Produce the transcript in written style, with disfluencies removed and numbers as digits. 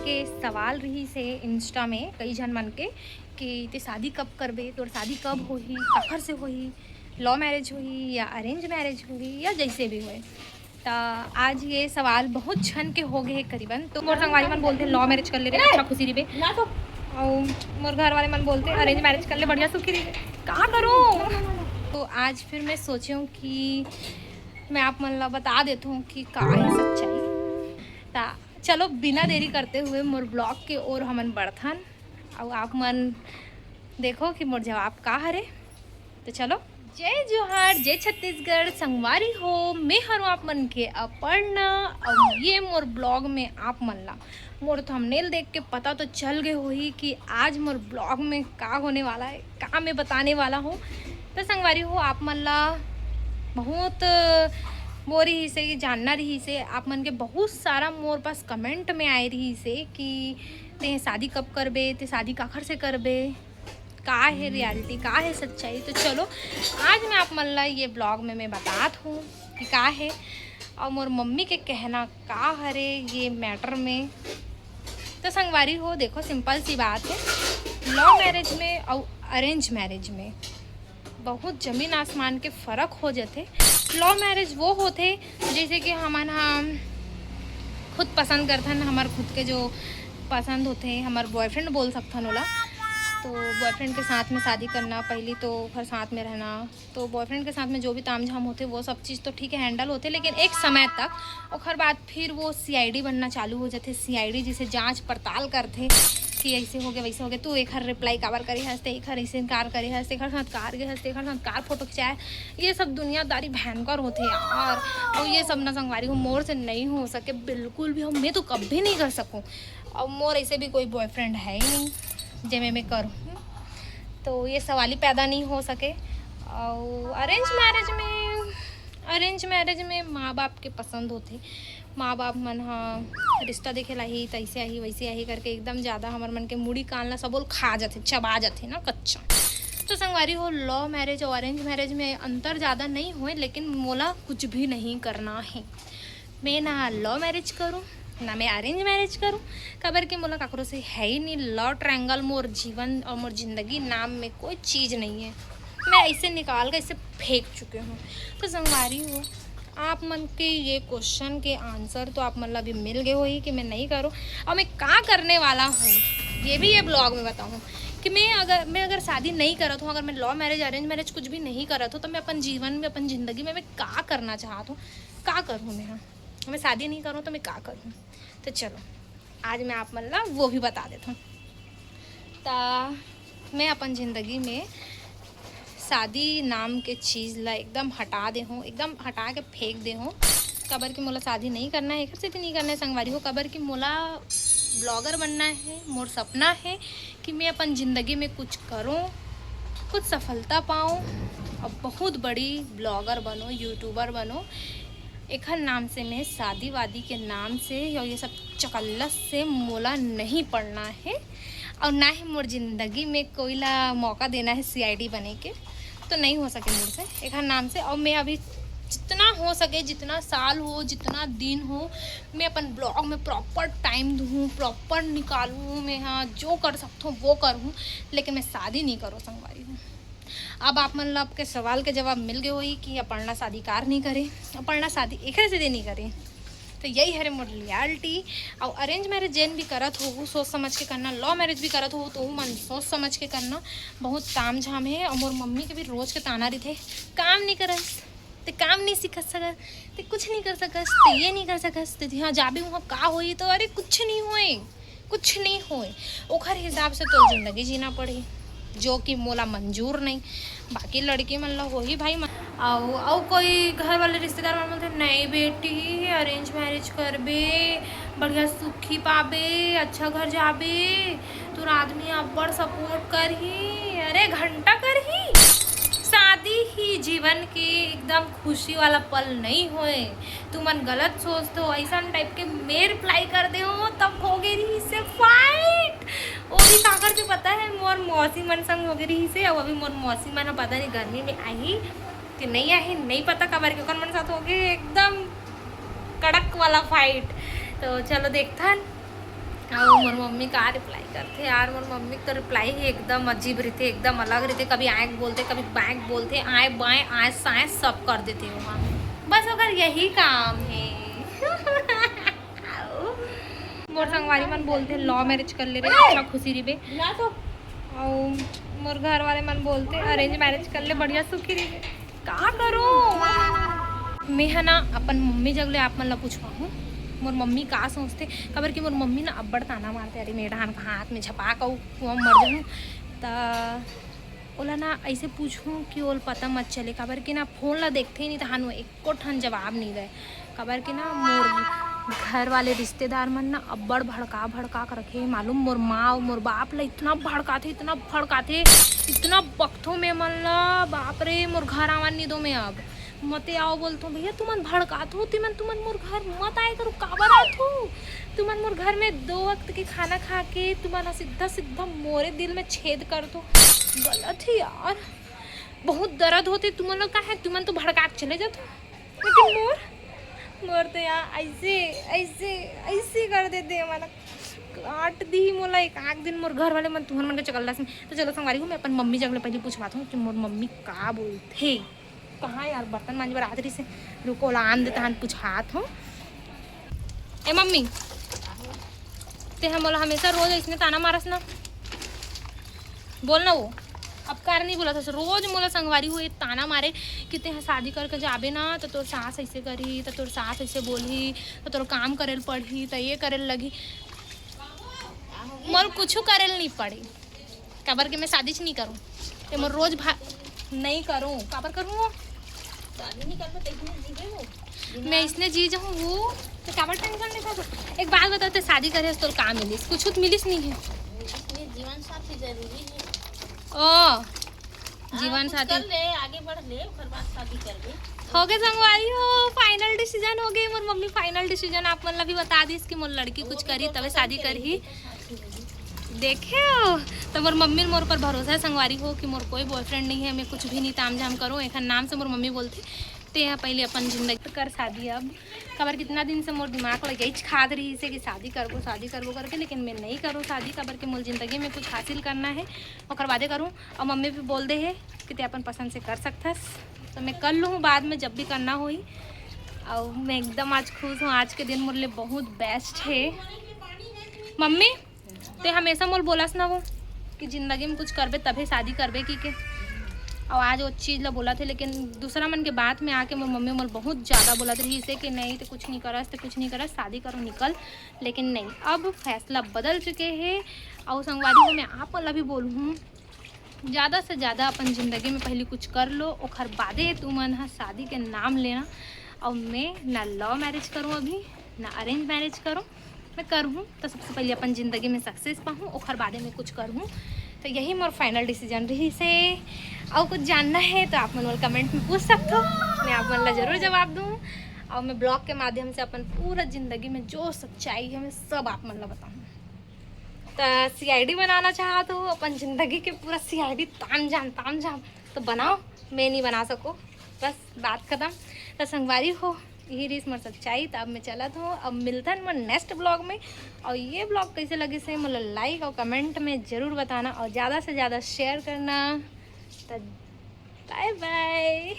के सवाल रही से इंस्टा में कई जन मन के कि ते शादी कब करबे, तोर शादी कब होही, काखर से होही, लव मैरिज होही या अरेंज मैरिज होही या जैसे भी होए। तो आज ये सवाल बहुत छन के हो गए करीबन। तो मोर संगवारी मन बोलते लव मैरिज कर ले रे, अच्छा खुशी रिबे, और मोर घर वाले मन बोलते अरेंज मैरिज कर ले, बढ़िया सुखी रिबे, का करूँ। तो आज फिर मैं सोची हूँ कि मैं आप मन ला बता देता हूँ कि का है सच्चाई। ता चलो बिना देरी करते हुए मोर ब्लॉग के ओर हमन बढ़थन और आप मन देखो कि मोर जवाब का हरे। तो चलो, जय जोहार, जय छत्तीसगढ़, संगवारी हो, मैं हूँ आप मन के अपर्णा और ये मोर ब्लॉग में आप मन ला मोर थंबनेल देख के पता तो चल गए होही कि आज मोर ब्लॉग में का होने वाला है, का मैं बताने वाला हूँ। तो संगवारी हो, आप मन ला बहुत मोर रही से जानना रही से, आप मन के बहुत सारा मोर पास कमेंट में आए रही से कि ते शादी कब करबे, ते शादी काखर से करबे, का है रियलिटी, का है सच्चाई। तो चलो आज मैं आप मन ला ये ब्लॉग में मैं बतात हूँ कि का है और मोर मम्मी के कहना का हरे ये मैटर में। तो संगवारी हो देखो, सिंपल सी बात है, लव मैरिज में और अरेंज मैरिज में बहुत ज़मीन आसमान के फ़र्क हो जाते। लव मैरिज वो होते जैसे कि हम खुद पसंद करथन, हमार खुद के जो पसंद होते हमार बॉयफ्रेंड बोल सकथन ओला। तो बॉयफ्रेंड के साथ में शादी करना, पहली तो फिर साथ में रहना, तो बॉयफ्रेंड के साथ में जो भी तामझाम होते वो सब चीज़ तो ठीक है हैंडल होते, लेकिन एक समय तक और बाद फिर वो सीआईडी बनना चालू हो जाते। सीआईडी जिसे जांच पड़ताल करते कि ऐसे हो गया वैसे हो गया, तू एक हर रिप्लाई काबर करे हंसते, एक हर ऐसे इनकार करे हंसते, एक हर साथ कार गए हंसते, एक हर साथ कार फोटो खिंचाए। ये सब दुनियादारी भयंकर होते यार, और ये सब ना संगवारी हो मोर से नहीं हो सके बिल्कुल भी। मैं तो कभी नहीं कर सकूँ, और मोर ऐसे भी कोई बॉयफ्रेंड है ही नहीं जे मैं करूँ, तो ये सवाल ही पैदा नहीं हो सके। और अरेंज मैरिज में माँ बाप के पसंद होते, माँ बाप मन हाँ रिश्ता देखे ला ही तैसे आही वैसे आही करके एकदम ज़्यादा हमार मन के मुड़ी कान ला सबोल खा जाते, चबा जाते ना कच्चा। तो संगवारी हो, लव मैरिज और अरेंज मैरिज में अंतर ज़्यादा नहीं हुए, लेकिन मोला कुछ भी नहीं करना है। मैं ना लव मैरिज करूँ ना मैं अरेंज मैरिज करूँ, खबर कि मोला काकरो से है ही नहीं। लव ट्रायंगल मोर जीवन और मोर जिंदगी नाम में कोई चीज़ नहीं है, मैं ऐसे निकाल कर इसे फेंक चुके हूँ। तो संगवारी हो, आप मन के ये क्वेश्चन के आंसर तो आप मतलब अभी मिल गए हो ही कि मैं नहीं करूँ और मैं क्या करने वाला हूँ, ये भी ये ब्लॉग में बताऊँ कि मैं अगर शादी नहीं करत हूँ, अगर मैं लव मैरिज अरेंज मैरिज कुछ भी नहीं करत हूँ, तो मैं अपन जीवन में अपन ज़िंदगी में मैं क्या करना चाहता हूँ, क्या करूँ मैं शादी नहीं करूँ तो मैं क्या करूँ। तो चलो आज मैं आप मतलब वो भी बता देता हूँ। तो मैं अपन ज़िंदगी में शादी नाम के चीज़ ला एकदम हटा दे हूँ, एकदम हटा के फेंक दे हूँ। कबर की मोला शादी नहीं करना है, एक से नहीं करना है संगवारी हो। कबर की मोला ब्लॉगर बनना है, मोर सपना है कि मैं अपन ज़िंदगी में कुछ करूँ, कुछ सफलता पाऊँ और बहुत बड़ी ब्लॉगर बनो, यूट्यूबर बनो। एक नाम से मैं शादी वादी के नाम से या ये सब चकल्लस से मोला नहीं पड़ना है, और ना ही मोर ज़िंदगी में कोई ला मौका देना है सीआईडी बने के, तो नहीं हो सके मुझसे एक नाम से। और मैं अभी जितना हो सके, जितना साल हो, जितना दिन हो, मैं अपन ब्लॉग में प्रॉपर टाइम दूँ, प्रॉपर निकालूँ, मैं हाँ जो कर सकता हूँ वो करूँ, लेकिन मैं शादी नहीं करूँ संगवारी हूँ। अब आप मतलब आपके सवाल के जवाब मिल गए हुई कि अपर्णा शादी कार नहीं करे, अपर्णा शादी एक से नहीं करे। तो यही है मोर रियलिटी। और अरेंज मैरिज जेन भी करत हो वो सोच समझ के करना, लव मैरिज भी करत हो तो वो मन सोच समझ के करना। बहुत ताम झाम है, और मोर मम्मी के भी रोज़ के ताना रही थे, काम नहीं करस ते काम नहीं सीख सकस, ते कुछ नहीं कर सकस, ते ये नहीं कर सकस, ते हाँ जाबे वहाँ का होई। तो अरे कुछ नहीं होए, कुछ नहीं होए, ओखर हिसाब से तो ज़िंदगी जीना पड़ी, जो कि मोला मंजूर नहीं। बाकी लड़की मन ला वही भाई और कोई घर वाले रिश्तेदार मन बोलते नहीं बेटी अरेंज मैरिज करबे, बढ़िया सुखी पाबे, अच्छा घर जाबे, तोर आदमी अब्बड़ सपोर्ट करही। अरे घंटा करही, शादी ही जीवन के एकदम खुशी वाला पल नहीं होए। तू मन गलत सोचते हो, ऐसा टाइप के मैं रिप्लाई कर दे हो तब हो गई रही से फाइट। वो भी काकर से पता है मोर मौसी मन संग हो गई रही से, और अभी मोर मौसी मन पता नहीं गर्मी में आई कि नहीं आई नहीं पता, कबर के मन साथ हो गई एकदम कड़क वाला फाइट। तो चलो देखता है। मोर मम्मी का रिप्लाई करते यार। मोर मम्मी तो रिप्लाई ही एकदम अजीब रहते, एकदम अलग रहते। कभी आँख बोलते, कभी बैंक बोलते, आए बाएँ आए साएँ सब कर देते वहाँ। बस अगर यही काम है। मोर संगवारी मन बोलते लव मैरिज कर ले रे, इतना खुशी रही बे। और मोर घर वाले मन बोलते अरेंज मैरिज कर ले, बढ़िया सुखी रही बे। का करूँ मैं है ना अपन मम्मी जगले आप मन ला पूछवा हूँ मोर मम्मी का सोचते। खबर कि मोर मम्मी ना अब्बड़ ताना मारते, अरे मेढान का हाथ में झपा कहूँ कुआं मर जाऊँ। तो ओला ना ऐसे पूछूँ कि ओल पता मत चले। खबर कि ना फोन ला देखते ही नहीं तो हानु एको ठन जवाब नहीं दे। खबर कि ना मोर घर वाले रिश्तेदार मन ना अब्बड़ भड़का कर रखे। मालूम मोर माँ और मोर बाप ला इतना भड़काथे, इतना बकथो में मन ला, बाप रे मोर घर आवन नहीं दो मैं अब मते आओ बोलतो भैया तुमन भड़कात हो, तुमन मोर घर मत आए करो, काबर आत हो तुमन मोर घर में 2 वक्त के खाना खा के तुमन सीधा मोरे दिल में छेद कर दो। गलत है यार, बहुत दर्द होते तुमन लोग का है, तुमन तो भड़का के चले जाते। लेकिन मोर तो यार ऐसे कर देते हमारा काट दी मोला एक आध दिन। मोर घर वाले मन तुहन मन के चकल्ला से। तो चलो संगवारी हूँ मैं अपन मम्मी जगले पहले पूछवाता हूँ कि मोर मम्मी का बोलते। कहाँ यार बर्तन मांझ बरादरी से, रुको लान देता हन पूछात हूँ। ए मम्मी ते हम मोला हमेशा रोज इसने ताना मारस ना, बोलना वो अब कार नहीं बोला था। रोज मोला संगवारी हुए ताना मारे कि ते शादी करके जाबे ना तो तोर सास ऐसे करी, तो तोर सास ऐसे बोली, तो तोर काम करेल पड़ी, तो ये करेल लगी। मोर कुछ करेल नहीं पड़ी, काबर के मैं शादी नहीं करूँ ते मोर रोज नहीं करूँ, काबर करूँ मैं इसने जी जाऊँ वो तो काबर टेंशन नहीं करूँ। एक बात बताओ तो शादी करे तो का मिलिस, कुछ मिलिस नहीं है। जीवन साथी जरूरी है। ओ जीवन साथी कर ले, आगे बढ़ ले, फिर बाद शादी कर ले। हो गए संगवारी हो, फाइनल डिसीजन हो गए मोर मम्मी। फाइनल डिसीजन आप मन ला भी बता दी कि मोर लड़की कुछ करी तबे शादी करी। देखे हो तो मोर मम्मी मोर पर भरोसा है संगवारी हो कि मोर कोई बॉयफ्रेंड नहीं है, मैं कुछ भी नहीं ताम झाम करूँ। एक नाम से मोर मम्मी बोलती ते है पहले अपन जिंदगी कर शादी। अब खबर कितना दिन से मोर दिमाग लग गई खाद रही से कि शादी करबो करके, लेकिन मैं नहीं करूँ शादी। खबर के मोर जिंदगी में कुछ हासिल करना है और बादे करूँ। और मम्मी भी बोल दे है कि ते अपन पसंद से कर सकथस, तो मैं कर लूँ बाद में जब भी करना होई। और मैं एकदम आज खुश हूँ, आज के दिन मोर लिए बहुत बेस्ट है। मम्मी ते हमेशा मोल बोलस ना वो कि ज़िंदगी में कुछ करबे तभी शादी करबे की के। और आज वो चीज़ ला बोला थे, लेकिन दूसरा मन के बात में आके मोर मम्मी मोल बहुत ज़्यादा बोला थी इसे कि नहीं तो कुछ नहीं करस शादी करो निकल। लेकिन नहीं, अब फैसला बदल चुके हैं। और संगवारी को मैं आप वाला भी बोलूँ ज़्यादा से ज़्यादा अपन ज़िंदगी में पहले कुछ कर लो और बादे तुमन हाँ शादी के नाम लेना। और मैं ना लव मैरिज करूँ अभी ना अरेंज मैरिज करूँ, मैं करूँ तो सबसे पहले अपन ज़िंदगी में सक्सेस पाऊँ और बारे में कुछ करूँ। तो यही मोर फाइनल डिसीजन रही से। और कुछ जानना है तो आप मन कमेंट में पूछ सकते हो, मैं आप मन ला जरूर जवाब दूँ। और मैं ब्लॉग के माध्यम से अपन पूरा ज़िंदगी में जो सच्चाई है मैं सब आप मन ला बताऊँ। तो CID बनाना चाहते हो अपन ज़िंदगी के पूरा CID ताम झाम तो बनाओ, मैं नहीं बना सको, बस बात खत्म। तो संगवारी हो यही रही मोर सच्चाई। तो अब मैं चलत हूँ, अब मिलता है मोर नेक्स्ट ब्लॉग में। और ये ब्लॉग कैसे लगे से मतलब लाइक और कमेंट में ज़रूर बताना और ज़्यादा से ज़्यादा शेयर करना। तो बाय बाय।